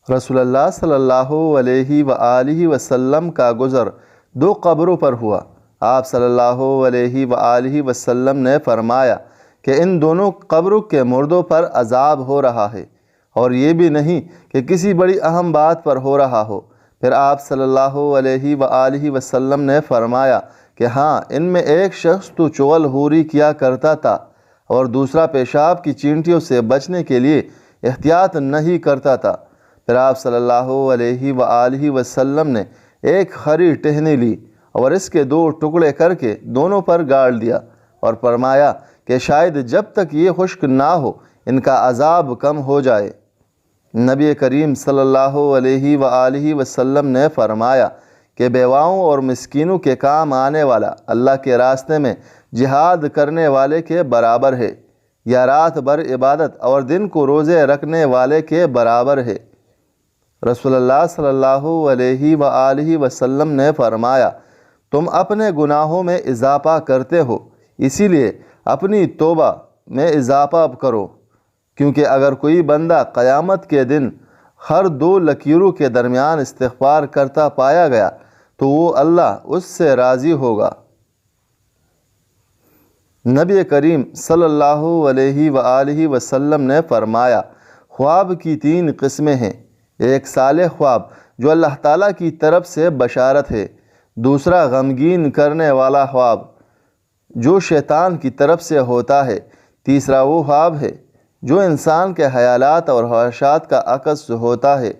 رسول اللہ صلی اللہ علیہ وآلہ وسلم کا گزر 2 قبروں پر ہوا۔ آپ صلی اللہ علیہ وآلہ وسلم نے فرمایا کہ ان دونوں قبروں کے مردوں پر عذاب ہو رہا ہے، اور یہ بھی نہیں کہ کسی بڑی اہم بات پر ہو رہا ہو۔ پھر آپ صلی اللہ علیہ وآلہ وسلم نے فرمایا کہ ہاں، ان میں ایک شخص تو چغل خوری کیا کرتا تھا، اور دوسرا پیشاب کی چینٹیوں سے بچنے کے لیے احتیاط نہیں کرتا تھا۔ پھر آپ صلی اللہ علیہ وآلہ وسلم نے ایک کھری ٹہنی لی اور اس کے 2 ٹکڑے کر کے دونوں پر گاڑ دیا، اور فرمایا کہ شاید جب تک یہ خشک نہ ہو ان کا عذاب کم ہو جائے۔ نبی کریم صلی اللہ علیہ وآلہ وسلم نے فرمایا کہ بیواؤں اور مسکینوں کے کام آنے والا اللہ کے راستے میں جہاد کرنے والے کے برابر ہے، یا رات بھر عبادت اور دن کو روزے رکھنے والے کے برابر ہے۔ رسول اللہ صلی اللہ علیہ وآلہ وسلم نے فرمایا، تم اپنے گناہوں میں اضافہ کرتے ہو، اسی لیے اپنی توبہ میں اضافہ کرو، کیونکہ اگر کوئی بندہ قیامت کے دن ہر 2 لکیروں کے درمیان استغفار کرتا پایا گیا تو وہ اللہ اس سے راضی ہوگا۔ نبی کریم صلی اللہ علیہ وآلہ وسلم نے فرمایا، خواب کی 3 قسمیں ہیں۔ ایک صالح خواب جو اللہ تعالیٰ کی طرف سے بشارت ہے، دوسرا غمگین کرنے والا خواب جو شیطان کی طرف سے ہوتا ہے، تیسرا وہ خواب ہے جو انسان کے خیالات اور خواہشات کا عکس ہوتا ہے۔